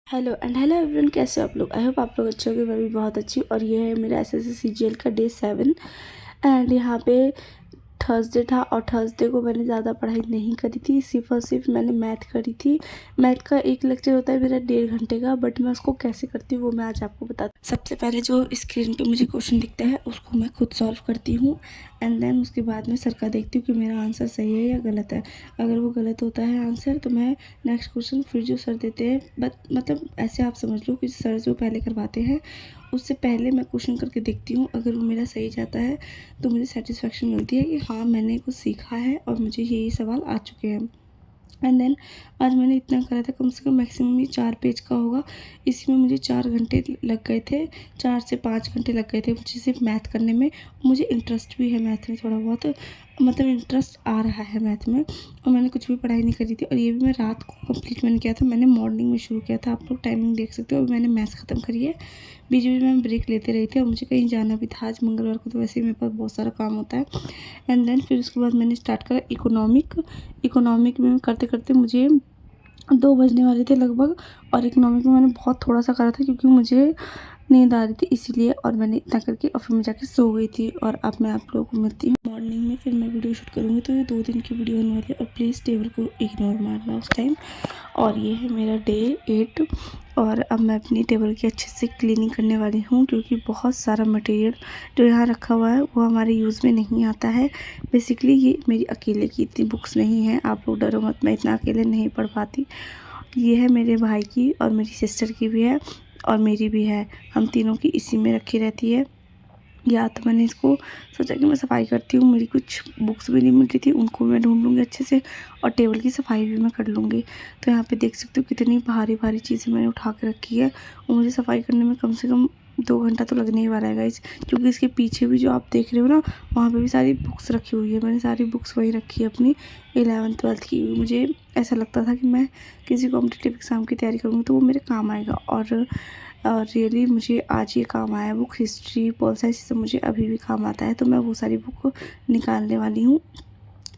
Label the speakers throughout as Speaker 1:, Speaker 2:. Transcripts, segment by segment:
Speaker 1: Hello hello everyone, कैसे हो आप लोग। आई होप आप लोग अच्छे होंगे। मैं भी बहुत अच्छी। और ये है मेरा एसएससी सीजीएल का डे 7। एंड यहाँ पे थर्सडे था और थर्सडे को मैंने ज़्यादा पढ़ाई नहीं करी थी। सिर्फ और सिर्फ मैंने मैथ करी थी। मैथ का एक लेक्चर होता है मेरा 1.5 घंटे का, बट मैं उसको कैसे करती हूँ वो मैं आज आपको बताती हूँ। सबसे पहले जो स्क्रीन पे मुझे क्वेश्चन दिखता है उसको मैं खुद सॉल्व करती हूँ। एंड देन उसके बाद मैं सर का देखती हूँ कि मेरा आंसर सही है या गलत है। अगर वो गलत होता है आंसर तो मैं नेक्स्ट क्वेश्चन फिर जो सर देते हैं, बट मतलब ऐसे आप समझ लो कि सर जो पहले करवाते हैं उससे पहले मैं क्वेश्चन करके देखती हूँ। अगर वो मेरा सही जाता है तो मुझे सेटिस्फेक्शन मिलती है कि हाँ मैंने कुछ सीखा है और मुझे यही सवाल आ चुके हैं। एंड देन आज मैंने इतना करा था, कम से कम मैक्सिमम ये 4 पेज का होगा। इसी में मुझे 4 घंटे लग गए थे, 4 से 5 घंटे लग गए थे मुझे सिर्फ मैथ करने में। मुझे इंटरेस्ट भी है मैथ में थोड़ा बहुत, मतलब इंटरेस्ट आ रहा है मैथ में। और मैंने कुछ भी पढ़ाई नहीं करी थी और ये भी मैं रात को कंप्लीट मैंने किया था। मैंने मॉर्निंग में शुरू किया था, आप लोग टाइमिंग देख सकते हो। मैंने मैथ्स ख़त्म करी है। बीच बीच में ब्रेक लेते रही थी और मुझे कहीं जाना भी था। आज मंगलवार को तो वैसे ही मेरे पास बहुत सारा काम होता है। एंड देन फिर उसके बाद मैंने स्टार्ट करा इकोनॉमिक में करते करते मुझे 2 बजने वाले थे लगभग। और इकोनॉमिक में मैंने बहुत थोड़ा सा करा था क्योंकि मुझे नींद आ रही थी इसीलिए, और मैंने इतना करके और फिर मैं जाके सो गई थी। और अब मैं आप लोगों को मिलती हूँ मॉर्निंग में, फिर मैं वीडियो शूट करूँगी। तो ये 2 दिन की वीडियो होने वाली है और प्लीज़ टेबल को इग्नोर मारना उस टाइम। और ये है मेरा डे 8। और अब मैं अपनी टेबल की अच्छे से क्लीनिंग करने वाली हूँ क्योंकि बहुत सारा मटेरियल जो यहाँ रखा हुआ है वो हमारे यूज़ में नहीं आता है। बेसिकली ये मेरी अकेले की इतनी बुक्स नहीं हैं, आप लोग डरो मत, मैं इतना अकेले नहीं पढ़ पाती। ये है मेरे भाई की और मेरी सिस्टर की भी है और मेरी भी है। हम तीनों की इसी में रखी रहती है। या तो मैंने इसको सोचा कि मैं सफाई करती हूँ। मेरी कुछ बुक्स भी नहीं मिल रही थी, उनको मैं ढूंढ लूँगी अच्छे से और टेबल की सफाई भी मैं कर लूँगी। तो यहाँ पे देख सकते हो कितनी भारी भारी चीज़ें मैंने उठा के रखी है। और मुझे सफाई करने में कम से कम 2 घंटा तो लगने ही वाला है गाइस, क्योंकि इसके पीछे भी जो आप देख रहे हो ना, वहाँ पे भी सारी बुक्स रखी हुई है। मैंने सारी बुक्स वहीं रखी है अपनी 11th-12th की। मुझे ऐसा लगता था कि मैं किसी कॉम्पिटिटिव एग्ज़ाम की तैयारी करूँगी तो वो मेरे काम आएगा। और रियली मुझे आज ये काम आया। बुक हिस्ट्री, पॉल साइंस सब मुझे अभी भी काम आता है। तो मैं वो सारी बुक निकालने वाली हूँ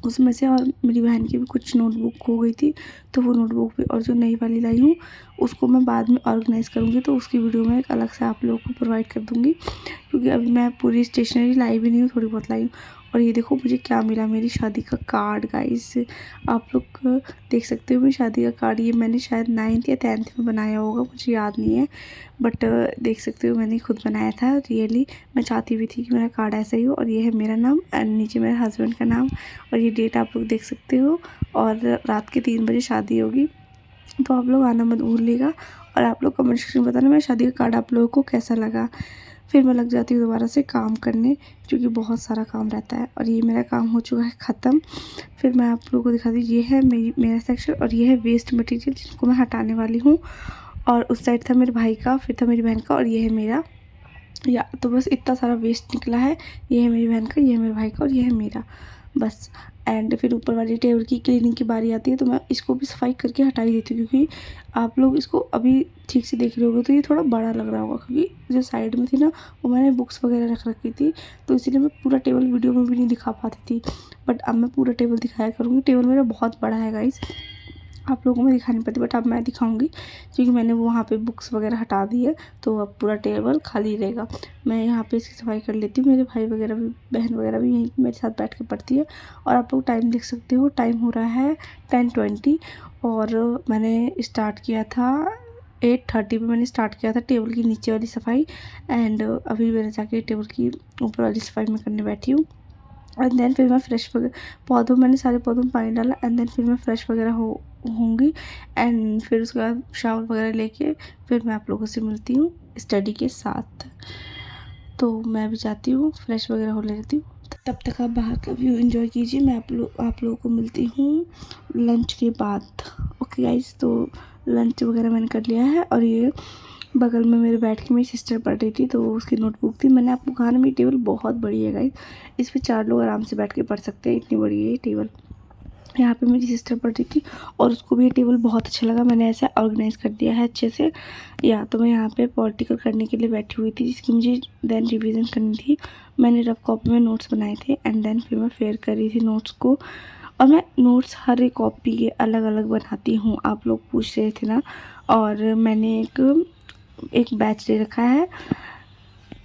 Speaker 1: उसमें से। और मेरी बहन की भी कुछ नोटबुक हो गई थी तो वो नोटबुक भी, और जो नई वाली लाई हूँ उसको मैं बाद में ऑर्गेनाइज़ करूँगी तो उसकी वीडियो मैं एक अलग से आप लोगों को प्रोवाइड कर दूँगी, क्योंकि अभी मैं पूरी स्टेशनरी लाई भी नहीं हूँ, थोड़ी बहुत लाई हूँ। और ये देखो मुझे क्या मिला, मेरी शादी का कार्ड गाइस। आप लोग देख सकते हो मेरी शादी का कार्ड। ये मैंने शायद 9th या 10th में बनाया होगा, मुझे याद नहीं है। बट देख सकते हो मैंने खुद बनाया था। रियली मैं चाहती भी थी कि मेरा कार्ड ऐसा ही हो। और ये है मेरा नाम एंड नीचे मेरे हस्बैंड का नाम। और ये डेट आप लोग देख सकते हो। और रात के 3 बजे शादी होगी तो आप लोग आना मत भूलिएगा। और आप लोग कमेंट सेक्शन में बताना मेरा शादी का कार्ड आप लोगों को कैसा लगा। फिर मैं लग जाती हूँ दोबारा से काम करने, क्योंकि बहुत सारा काम रहता है। और ये मेरा काम हो चुका है ख़त्म। फिर मैं आप लोगों को दिखाती हूँ, ये है मेरा सेक्शन और ये है वेस्ट मटेरियल जिनको मैं हटाने वाली हूँ। और उस साइड था मेरे भाई का, फिर था मेरी बहन का और ये है मेरा। या तो बस इतना सारा वेस्ट निकला है। ये है मेरी बहन का, ये है मेरे भाई का और ये है मेरा, बस। एंड फिर ऊपर वाली टेबल की क्लीनिंग की बारी आती है तो मैं इसको भी सफाई करके हटा ही देती हूँ, क्योंकि आप लोग इसको अभी ठीक से देख रहे होगे तो ये थोड़ा बड़ा लग रहा होगा, क्योंकि जो साइड में थी ना वो मैंने बुक्स वगैरह रख रखी थी तो इसीलिए मैं पूरा टेबल वीडियो में भी नहीं दिखा पाती थी। बट अब मैं पूरा टेबल दिखाया करूँगी। टेबल मेरा बहुत बड़ा है गाइस, आप लोगों को मैं दिखा नहीं पाती, बट अब मैं दिखाऊंगी क्योंकि मैंने वहाँ पे बुक्स वगैरह हटा दी है तो अब पूरा टेबल खाली रहेगा। मैं यहाँ पे इसकी सफाई कर लेती हूँ। मेरे भाई वगैरह भी, बहन वगैरह भी यहीं पे मेरे साथ बैठ के पढ़ती है। और आप लोग टाइम देख सकते हो, टाइम हो रहा है 10:20। और मैंने स्टार्ट किया था 8:30 पे मैंने स्टार्ट किया था टेबल की नीचे वाली सफाई। एंड अभी मैंने जाके टेबल की ऊपर वाली सफाई में करने बैठी हूँ। एंड देन फिर मैं फ्रेश वगैरह, पौधों मैंने सारे पौधों में पानी डाला। एंड देन फिर मैं फ्रेश वगैरह होंगी। एंड फिर उसके बाद शावर वगैरह लेके फिर मैं आप लोगों से मिलती हूँ स्टडी के साथ। तो मैं भी जाती हूँ, फ्रेश वगैरह हो लेती हूँ। तब तक आप बाहर का व्यू एंजॉय कीजिए। मैं आप लोगों को मिलती हूँ लंच के बाद। ओके गाइस, तो लंच वगैरह मैंने कर लिया है। और ये बगल में मेरे बैठ के मेरी सिस्टर पढ़ रही थी तो उसकी नोटबुक थी। मैंने आपको कहा ना मेरी टेबल बहुत बड़ी है गाइस, इस पर 4 लोग आराम से बैठ के पढ़ सकते हैं, इतनी बड़ी है ये टेबल। यहाँ पे मेरी सिस्टर पढ़ रही थी और उसको भी ये टेबल बहुत अच्छा लगा। मैंने ऐसे ऑर्गेनाइज़ कर दिया है अच्छे से। या तो मैं यहाँ पे पॉलिटिकल करने के लिए बैठी हुई थी जिसकी मुझे देन रिवीजन करनी थी। मैंने रफ कॉपी में नोट्स बनाए थे एंड देन फिर मैं फेयर कर रही थी नोट्स को। और मैं नोट्स हर एक कॉपी के अलग अलग बनाती हूँ, आप लोग पूछ रहे थे ना। और मैंने एक बैच ले रखा है।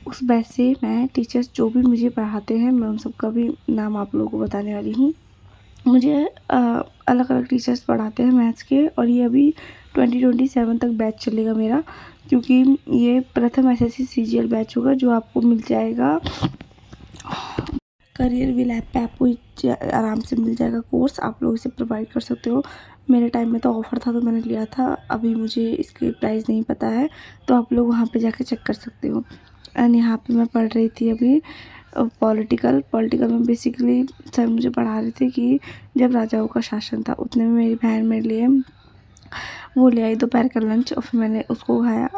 Speaker 1: उस बैच से मैं टीचर्स जो भी मुझे पढ़ाते हैं मैं उन सब का भी नाम आप लोगों को बताने वाली हूँ। मुझे अलग अलग टीचर्स पढ़ाते हैं मैथ्स के, और ये अभी 2027 तक बैच चलेगा मेरा, क्योंकि ये प्रथम SSC CGL बैच होगा जो आपको मिल जाएगा करियर विल ऐप पे। आपको आराम से मिल जाएगा कोर्स, आप लोग इसे प्रोवाइड कर सकते हो। मेरे टाइम में तो ऑफ़र था तो मैंने लिया था, अभी मुझे इसकी प्राइस नहीं पता है, तो आप लोग वहाँ पे जाके चेक कर सकते हो। एंड यहाँ पे मैं पढ़ रही थी अभी पॉलिटिकल में बेसिकली सर मुझे पढ़ा रहे थे कि जब राजाओं का शासन था, उतने में मेरी बहन मेरे लिए वो ले आई दोपहर का लंच, और फिर मैंने उसको खाया,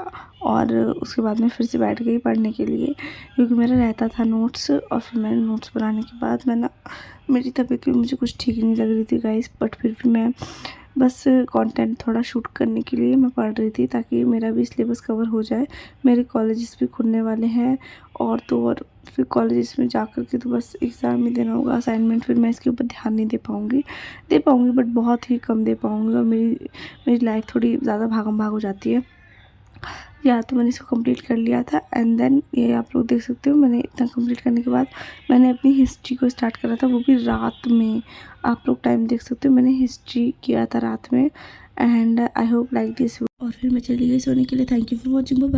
Speaker 1: और उसके बाद में फिर से बैठ गई पढ़ने के लिए, क्योंकि मेरा रहता था नोट्स। और फिर मैंने नोट्स बनाने के बाद मेरी तबीयत भी मुझे कुछ ठीक नहीं लग रही थी गाइस, बट फिर भी मैं बस कंटेंट थोड़ा शूट करने के लिए मैं पढ़ रही थी, ताकि मेरा भी सिलेबस कवर हो जाए। मेरे कॉलेजेस भी खुलने वाले हैं, और तो और फिर कॉलेजेस में जा कर के तो बस एग्ज़ाम ही देना होगा, असाइनमेंट फिर मैं इसके ऊपर ध्यान नहीं दे पाऊँगी बट बहुत ही कम दे पाऊँगी, और मेरी लाइफ थोड़ी ज़्यादा भागम भाग हो जाती है। या तो मैंने इसको कंप्लीट कर लिया था, एंड देन ये आप लोग देख सकते हो मैंने इतना कंप्लीट करने के बाद मैंने अपनी हिस्ट्री को स्टार्ट करा था, वो भी रात में। आप लोग टाइम देख सकते हो, मैंने हिस्ट्री किया था रात में। And I hope like this. और फिर मैं चली गई सोने के लिए। Thank you for watching. Bye.